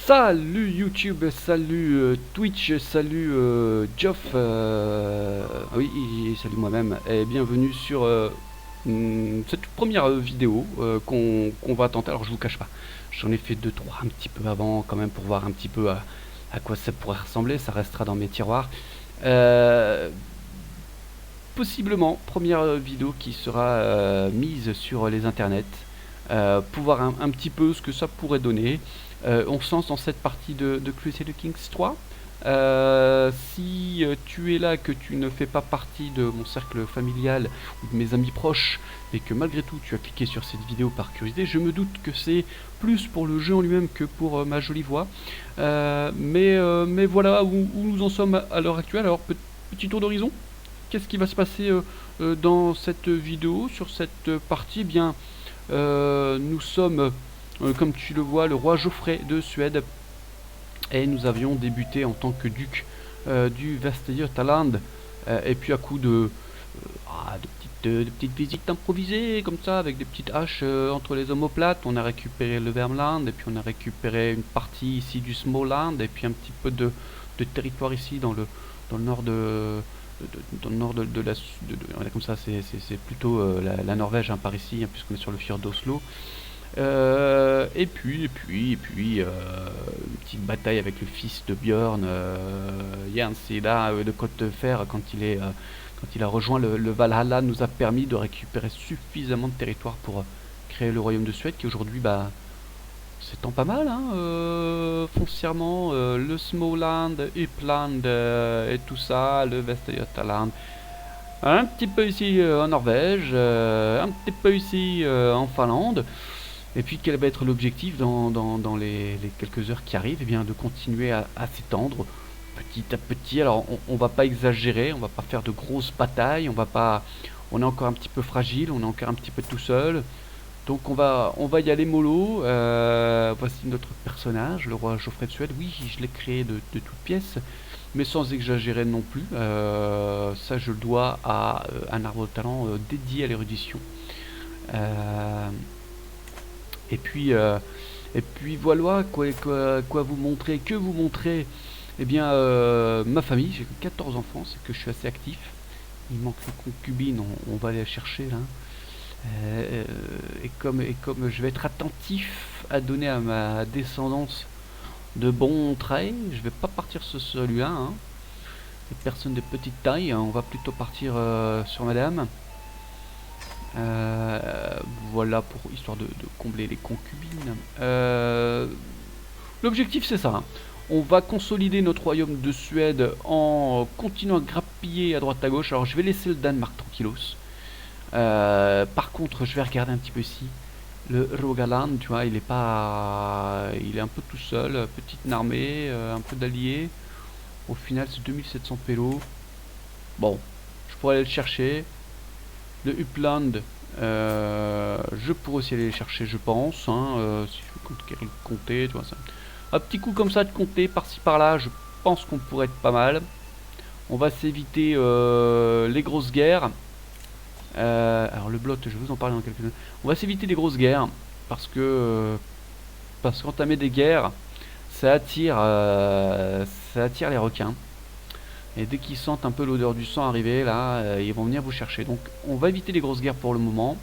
Salut YouTube, salut Twitch, salut Geoff, oui, salut moi-même, et bienvenue sur cette première vidéo qu'on va tenter. Alors je vous cache pas, j'en ai fait 2-3 un petit peu avant quand même pour voir un petit peu à quoi ça pourrait ressembler, ça restera dans mes tiroirs. Possiblement, première vidéo qui sera mise sur les internets, pour voir un petit peu ce que ça pourrait donner. On se lance dans cette partie de Crusader Kings 3. Si tu es là, que tu ne fais pas partie de mon cercle familial ou de mes amis proches, et que malgré tout tu as cliqué sur cette vidéo par curiosité, je me doute que c'est plus pour le jeu en lui-même que pour ma jolie voix. Mais voilà où nous en sommes à l'heure actuelle. Alors petit tour d'horizon. Qu'est-ce qui va se passer dans cette vidéo, sur cette partie? Eh bien, nous sommes, comme tu le vois, le roi Geoffrey de Suède, et nous avions débuté en tant que duc du Västergötland, et puis à coup de petites visites improvisées comme ça, avec des petites haches entre les omoplates, on a récupéré le Värmland, et puis on a récupéré une partie ici du Småland, et puis un petit peu de territoire ici dans le nord dans le nord de la... comme ça, c'est plutôt la Norvège, hein, par ici, hein, puisqu'on est sur le fjord d'Oslo. Et puis, une petite bataille avec le fils de Björn, Jens, et là, de Côte de Fer, quand il a rejoint le Valhalla, nous a permis de récupérer suffisamment de territoire pour créer le royaume de Suède, qui aujourd'hui, bah, s'étend pas mal, hein, foncièrement, le Småland, Uppland et tout ça, le Västergötland, un petit peu ici en Norvège, un petit peu ici en Finlande. Et puis quel va être l'objectif dans les quelques heures qui arrivent? Eh bien, de continuer à s'étendre petit à petit. Alors on va pas exagérer, on va pas faire de grosses batailles, on est encore un petit peu fragile, on est encore un petit peu tout seul. Donc on va y aller mollo. Voici notre personnage, le roi Geoffrey de Suède. Oui, je l'ai créé de toutes pièces, mais sans exagérer non plus. Ça, je le dois à un arbre de talent dédié à l'érudition. Et puis voilà, quoi vous montrer, que vous montrer. Eh bien, ma famille, j'ai 14 enfants, c'est que je suis assez actif. Il manque une concubine, on va aller la chercher là. Et comme je vais être attentif à donner à ma descendance de bons traits, je vais pas partir sur celui-là, hein. Les personnes de petite taille, hein, on va plutôt partir sur madame. Voilà, pour histoire de combler les concubines. L'objectif, c'est ça, hein. On va consolider notre royaume de Suède en continuant à grappiller à droite à gauche. Alors je vais laisser le Danemark tranquillos. Par contre, je vais regarder un petit peu ici. Le Rogaland, tu vois, il est un peu tout seul. Petite armée, un peu d'alliés. Au final, c'est 2700 pélos. Bon, je pourrais aller le chercher. Le Uppland, je pourrais aussi aller le chercher, je pense, hein, si je veux compter, tu vois, ça. Un petit coup comme ça de compter par-ci par-là, je pense qu'on pourrait être pas mal. On va s'éviter les grosses guerres. Alors le blot, je vais vous en parler dans quelques minutes. On va s'éviter des grosses guerres parce qu'entamer des guerres, ça attire les requins. Et dès qu'ils sentent un peu l'odeur du sang arriver, là, ils vont venir vous chercher. Donc on va éviter les grosses guerres pour le moment.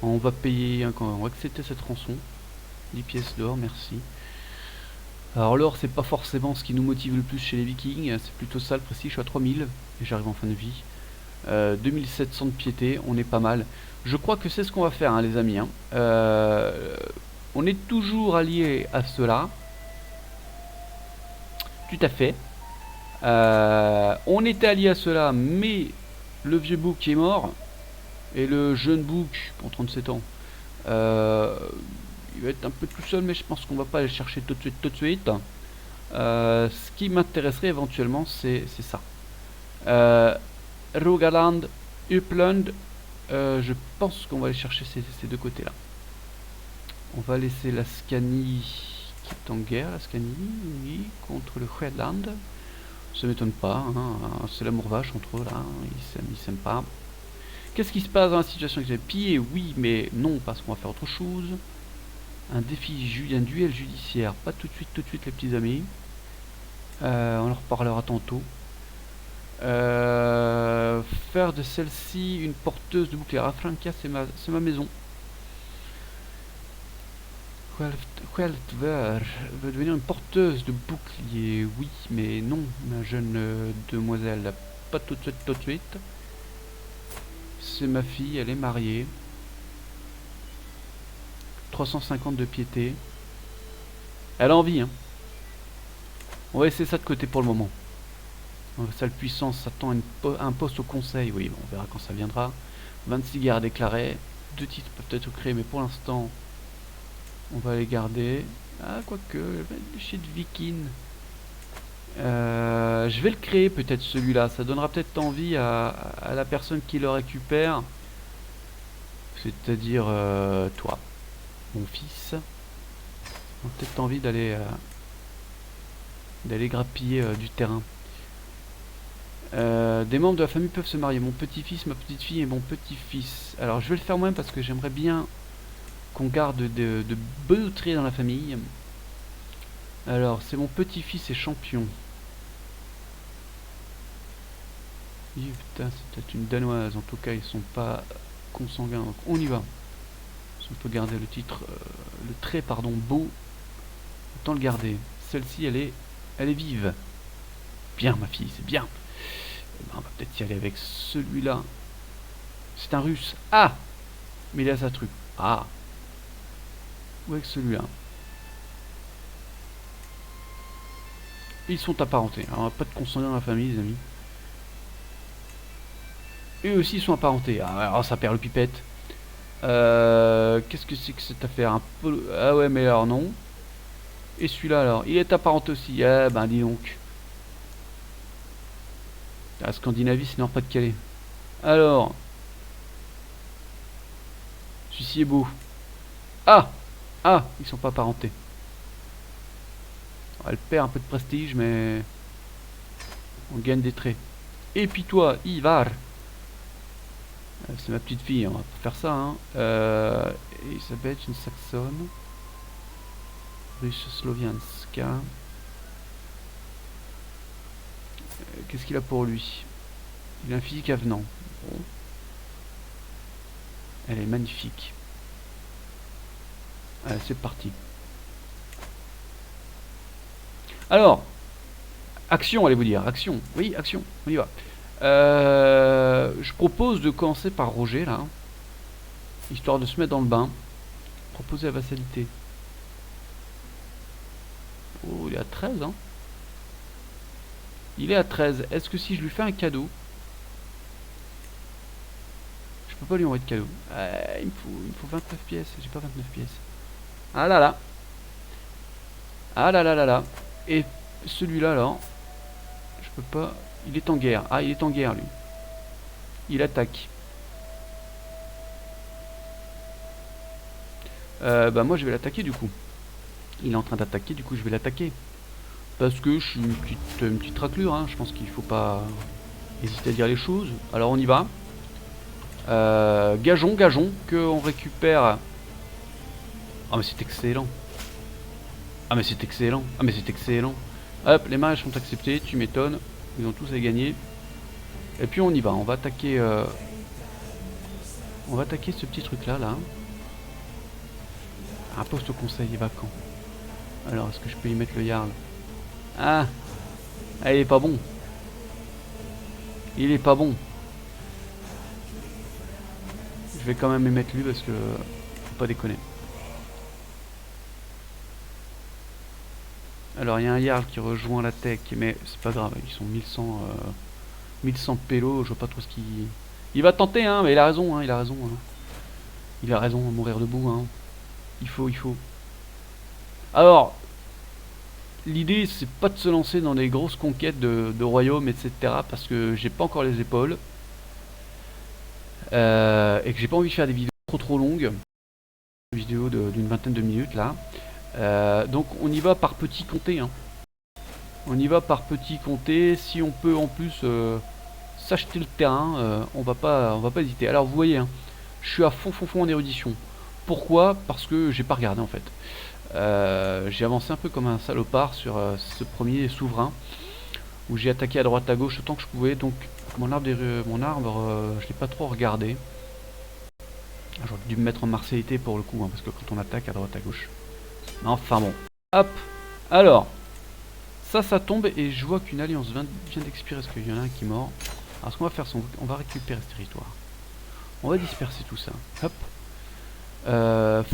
On va payer, on va accepter cette rançon. 10 pièces d'or, merci. Alors l'or, c'est pas forcément ce qui nous motive le plus chez les vikings, c'est plutôt ça le prestige. Je suis à 3000 et j'arrive en fin de vie. 2700 de piété, on est pas mal. Je crois que c'est ce qu'on va faire, hein, les amis, hein. On est toujours alliés à cela. Tout à fait. On était alliés à cela, mais le vieux bouc est mort. Et le jeune bouc, pour 37 ans, il va être un peu tout seul, mais je pense qu'on va pas aller le chercher tout de suite. Ce qui m'intéresserait éventuellement, c'est ça. Rogaland, Uppland, je pense qu'on va aller chercher ces deux côtés-là. On va laisser la Scanie qui est en guerre, la Scanie, oui, contre le Shetland. Ça m'étonne pas, hein, c'est l'amour vache entre eux là, ils s'aiment pas. Qu'est-ce qui se passe dans la situation que j'ai pillé? Oui, mais non, parce qu'on va faire autre chose. Un un duel judiciaire. Pas tout de suite les petits amis. On en reparlera tantôt. Faire de celle-ci une porteuse de bouclier. Afranca, c'est ma maison. Hueltver veut devenir une porteuse de bouclier. Oui, mais non, ma jeune demoiselle. Pas tout de suite, tout de suite. C'est ma fille, elle est mariée. 350 de piété. Elle a envie, hein. On va laisser ça de côté pour le moment. Sale puissance s'attend à un poste au conseil. Oui, bon, on verra quand ça viendra. 26 guerres déclarées. 2 titres peuvent être créés, mais pour l'instant, on va les garder. Ah, quoique, le chez de Viking. Je vais le créer peut-être celui-là. Ça donnera peut-être envie à la personne qui le récupère. C'est-à-dire toi, mon fils. On a peut-être envie d'aller grappiller du terrain. Des membres de la famille peuvent se marier. Mon petit-fils, ma petite-fille et mon petit-fils. Alors je vais le faire moi-même parce que j'aimerais bien qu'on garde de beaux traits dans la famille. Alors c'est mon petit-fils et champion. Putain, c'est peut-être une danoise. En tout cas ils sont pas consanguins. Donc on y va. Si on peut garder le titre, le trait pardon beau, autant le garder. Celle-ci elle est vive. Bien ma fille, c'est bien. On va peut-être y aller avec celui-là. C'est un russe. Ah, mais il a sa truc. Ah. Ou avec celui-là. Ils sont apparentés. Alors, pas de consanguins dans la famille, les amis. Eux aussi sont apparentés. Ah, alors ça perd le pipette. Qu'est-ce que c'est que cette affaire un peu... Ah ouais, mais alors non. Et celui-là, alors. Il est apparenté aussi. Ah, ben dis donc. La Scandinavie, c'est Nord-Pas-de-Calais. Alors. Celui-ci est beau. Ah! Ah! Ils sont pas apparentés. Elle perd un peu de prestige, mais... on gagne des traits. Et puis toi, Ivar. C'est ma petite fille, on va pas faire ça. Hein. Elisabeth, une saxonne. Russe Slovianska. Qu'est-ce qu'il a pour lui? Il a un physique avenant. Bon. Elle est magnifique. Allez, c'est parti. Alors, action, allez vous dire. Action. Oui, action. On y va. Je propose de commencer par Roger, là. Histoire de se mettre dans le bain. Proposer la vassalité. Oh, il est à 13, hein. Il est à 13. Est-ce que si je lui fais un cadeau... Je peux pas lui envoyer de cadeau. Il me faut 29 pièces. J'ai pas 29 pièces. Ah là là. Ah là là là là. Et celui-là, alors... Je peux pas... Il est en guerre. Ah, il est en guerre, lui. Il attaque. Bah moi, je vais l'attaquer, du coup. Il est en train d'attaquer, du coup, je vais l'attaquer. Parce que je suis une petite raclure, hein. Je pense qu'il faut pas hésiter à dire les choses. Alors, on y va. Gageons qu'on récupère... Ah, mais c'est excellent. Ah, mais c'est excellent. Ah, mais c'est excellent. Hop, les mariages sont acceptés, tu m'étonnes. Ils ont tous à gagner. Et puis on y va, on va attaquer ce petit truc là, Un poste au conseil est vacant. Alors est-ce que je peux y mettre le Jarl? Ah, il est pas bon. Il est pas bon. Je vais quand même y mettre lui parce que faut pas déconner. Alors il y a un Jarl qui rejoint la tech, mais c'est pas grave, ils sont 1100 pélos, je vois pas trop ce qu'il... Il va tenter, hein, mais il a raison, hein, il a raison. Hein. Il a raison à mourir debout, hein. Il faut. Alors, l'idée c'est pas de se lancer dans des grosses conquêtes de royaumes, etc. Parce que j'ai pas encore les épaules. Et que j'ai pas envie de faire des vidéos trop longues. Des vidéos d'une vingtaine de minutes là. Donc on y va par petits comtés, hein. On y va par petits comtés. Si on peut en plus s'acheter le terrain, on va pas hésiter. Alors vous voyez, hein, je suis à fond en érudition. Pourquoi? Parce que j'ai pas regardé en fait. J'ai avancé un peu comme un salopard sur ce premier souverain, où j'ai attaqué à droite à gauche autant que je pouvais, donc mon arbre, je l'ai pas trop regardé. J'aurais dû me mettre en martialité pour le coup, hein, parce que quand on attaque à droite à gauche. Enfin bon. Hop. Alors, ça tombe et je vois qu'une alliance vient d'expirer parce qu'il y en a un qui est mort. Alors ce qu'on va faire, c'est on va récupérer ce territoire. On va disperser tout ça. Hop.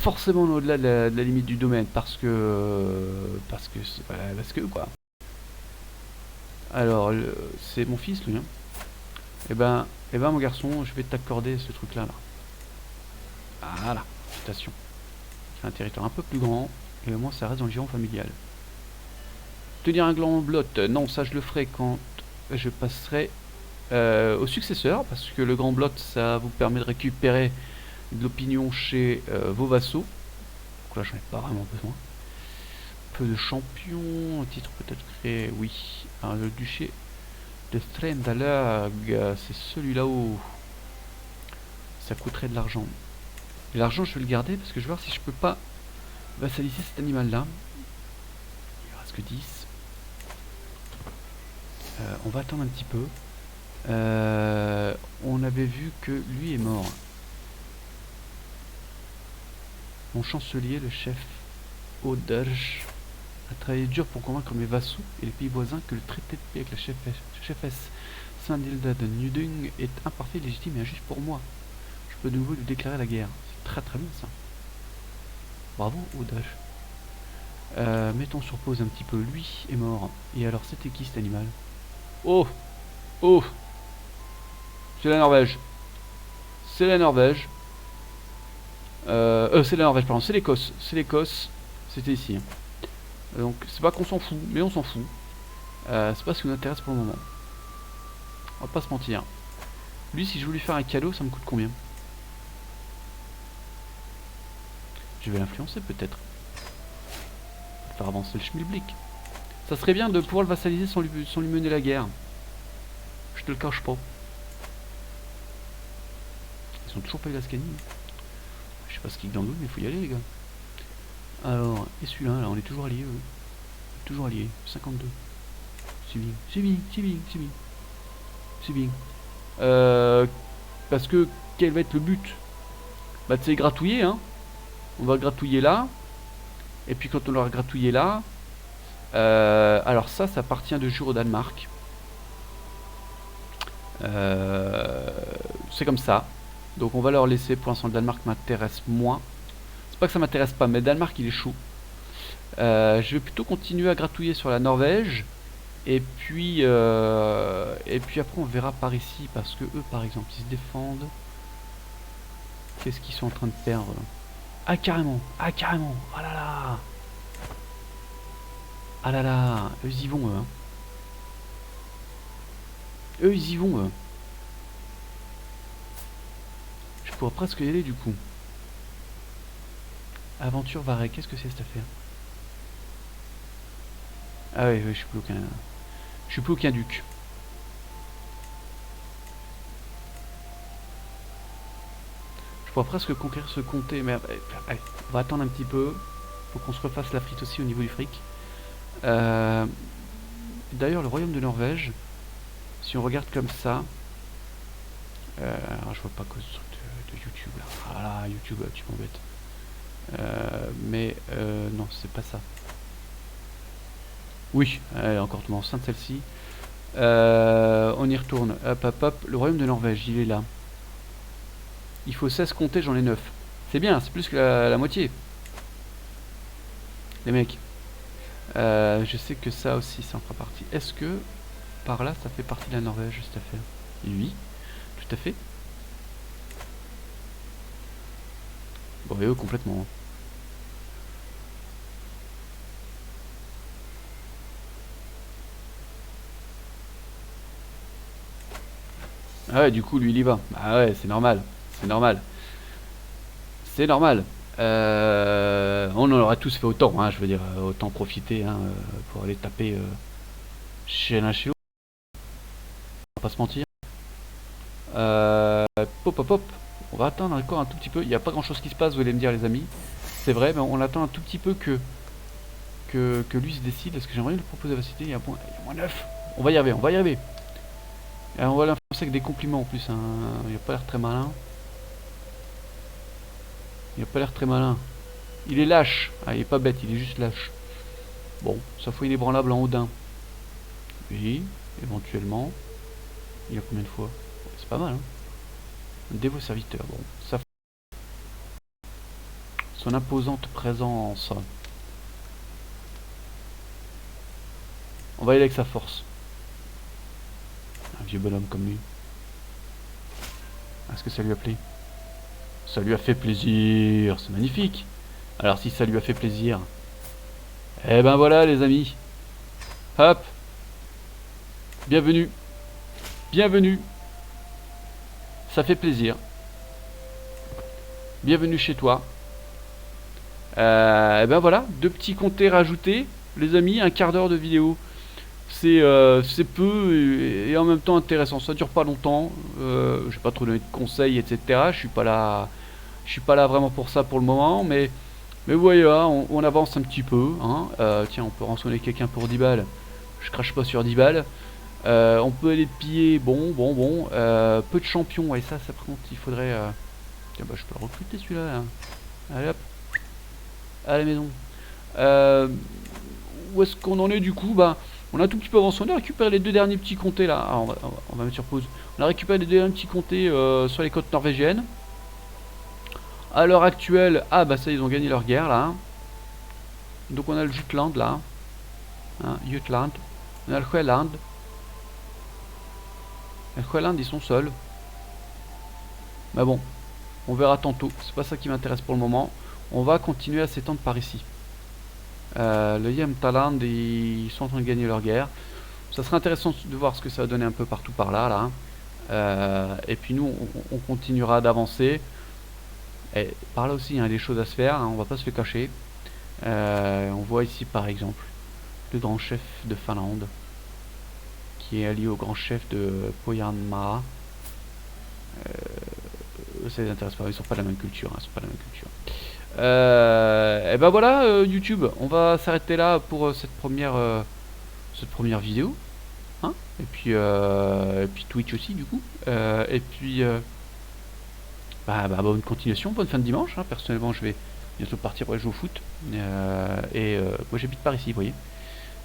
Forcément au-delà de la limite du domaine parce que quoi. Alors c'est mon fils lui. Hein. Et ben mon garçon, je vais t'accorder ce truc là. Voilà. Station. C'est un territoire un peu plus grand et au moins ça reste dans le giron familial. Tenir un gland blotte, non ça je le ferai quand je passerai au successeur parce que le grand blot ça vous permet de récupérer de l'opinion chez vos vassaux. Donc là j'en ai pas vraiment besoin. Peu de champions, un titre peut-être créé, oui. Alors, le duché de Strendalag, c'est celui-là où ça coûterait de l'argent. Et l'argent je vais le garder parce que je vais voir si je peux pas vassaliser cet animal là. Il reste que 10. On va attendre un petit peu. On avait vu que lui est mort. Mon chancelier, le chef Oderge, a travaillé dur pour convaincre mes vassaux et les pays voisins que le traité de paix avec la chefesse Saint-Hilda de Nudung est imparfait, légitime et injuste pour moi. Je peux de nouveau lui déclarer la guerre. C'est très très bien ça. Bravo Oderge. Mettons sur pause un petit peu. Lui est mort. Et alors c'était qui cet animal? Oh! Oh! C'est la Norvège. C'est la Norvège. C'est la Norvège, pardon, c'est l'Écosse. C'est l'Écosse. C'était ici. Hein. Donc, c'est pas qu'on s'en fout, mais on s'en fout. C'est pas ce qui nous intéresse pour le moment. On va pas se mentir. Lui, si je veux lui faire un cadeau, ça me coûte combien? Je vais l'influencer peut-être. Faire avancer le schmilblick. Ça serait bien de pouvoir le vassaliser sans lui mener la guerre. Je te le cache pas. Ils ont toujours pas eu la scanning. Je sais pas ce qu'il y a dans le dos, mais il faut y aller les gars. Alors, et celui-là, là, on est toujours alliés. Toujours alliés. 52. C'est bien. C'est bien, c'est bien, c'est bien. C'est bien. Parce que, quel va être le but? Bah, c'est gratouiller, hein. On va gratouiller là. Et puis quand on aura gratouillé là, alors ça appartient de jour au Danemark. C'est comme ça. Donc on va leur laisser. Pour l'instant le Danemark m'intéresse moins. C'est pas que ça m'intéresse pas, mais le Danemark il est chaud. Je vais plutôt continuer à gratouiller sur la Norvège. Et puis après on verra par ici. Parce que eux par exemple ils se défendent. Qu'est-ce qu'ils sont en train de perdre? Ah carrément. Ah carrément. Oh là là. Ah là là. Eux ils y vont eux. Hein. Eux ils y vont eux. Je pourrais presque y aller du coup. Aventure Varek, qu'est-ce que c'est cette affaire? Ah oui, je suis plus aucun. Je suis plus aucun duc. Je pourrais presque conquérir ce comté, mais allez, on va attendre un petit peu. Faut qu'on se refasse la frite aussi au niveau du fric. D'ailleurs, le royaume de Norvège, si on regarde comme ça, alors je vois pas cause de YouTube là. Ah là, YouTube, tu m'embêtes. Non, c'est pas ça. Oui, elle est encore tombée enceinte celle-ci. On y retourne. Hop, hop, hop. Le royaume de Norvège, il est là. Il faut 16 compter, j'en ai 9. C'est bien, c'est plus que la moitié. Les mecs. Je sais que ça aussi, ça en fera partie. Est-ce que par là, ça fait partie de la Norvège, cette affaire? Oui, tout à fait. Bon, et eux, complètement. Ah ouais, du coup, lui, il y va. Ah ouais, c'est normal. C'est normal. C'est normal. On en aurait tous fait autant, hein, je veux dire, autant profiter hein, pour aller taper chez l'un chez l'autre. On va pas se mentir. Pop, pop, pop. On va attendre encore un tout petit peu. Il n'y a pas grand chose qui se passe, vous allez me dire les amis. C'est vrai, mais on attend un tout petit peu que lui se décide. Est-ce que j'aimerais lui proposer la cité? Il y a moins 9. On va y arriver, on va y arriver. Et on va l'influencer avec des compliments en plus. Hein. Il a pas l'air très malin. Il a pas l'air très malin. Il est lâche. Ah, il est pas bête, il est juste lâche. Bon, ça faut inébranlable en Odin. Oui, éventuellement. Il y a combien de fois? C'est pas mal, hein. Dévot serviteur, bon. Ça... Son imposante présence. On va y aller avec sa force. Un vieux bonhomme comme lui. Est-ce que ça lui a plu? Ça lui a fait plaisir, c'est magnifique. Alors si ça lui a fait plaisir, eh ben voilà les amis. Hop. Bienvenue. Bienvenue. Ça fait plaisir. Bienvenue chez toi. Eh ben voilà, 2 petits comtés rajoutés. Les amis, un quart d'heure de vidéo. C'est peu et en même temps intéressant. Ça dure pas longtemps. Je vais pas trop donner de conseils, etc. Je suis pas là vraiment pour ça pour le moment, mais vous voyez là, on avance un petit peu. Hein. Tiens, on peut rançonner quelqu'un pour 10 balles. Je crache pas sur 10 balles. On peut aller piller. Bon. Peu de champions. Et ça par contre, il faudrait. Tiens, bah, je peux le recruter celui-là. Là. Allez hop. À la maison. Où est-ce qu'on en est du coup? Bah. On a un tout petit peu avancé, on a récupéré les 2 derniers petits comtés là. Ah, on va mettre sur pause. On a récupéré les 2 derniers petits comtés sur les côtes norvégiennes. À l'heure actuelle, ah bah ça ils ont gagné leur guerre là. Donc on a le Jutland là. Hein, Jutland. On a le Sjælland. Le Sjælland ils sont seuls. Mais bon, on verra tantôt. C'est pas ça qui m'intéresse pour le moment. On va continuer à s'étendre par ici. Le Jämtland, ils sont en train de gagner leur guerre. Ça serait intéressant de voir ce que ça va donner un peu partout par là. Et puis nous, on continuera d'avancer. Et par là aussi, il y a des choses à se faire, hein, on va pas se le cacher. On voit ici par exemple le grand chef de Finlande, qui est allié au grand chef de Pohjanmaa. Ça les intéresse pas, ils sont pas de la même culture. Hein, ils sont pas de la même culture. Et ben voilà YouTube, on va s'arrêter là pour cette première vidéo, hein, et puis Twitch aussi du coup, et puis bonne continuation, bonne fin de dimanche, hein. Personnellement je vais bientôt partir pour aller jouer au foot, moi j'habite par ici, vous voyez,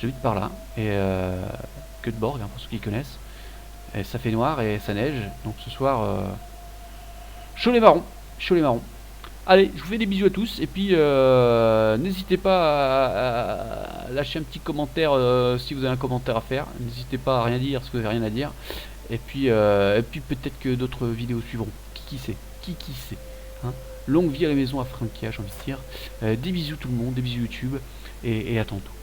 j'habite par là, et Göteborg, hein, pour ceux qui connaissent, et ça fait noir et ça neige, donc ce soir chaud les marrons. Allez, je vous fais des bisous à tous et puis n'hésitez pas à lâcher un petit commentaire si vous avez un commentaire à faire. N'hésitez pas à rien dire si vous n'avez rien à dire. Et puis peut-être que d'autres vidéos suivront. Qui sait? Qui sait, hein. Longue vie à la maison à Frankia, j'ai envie de dire. Des bisous tout le monde, des bisous YouTube et à tantôt.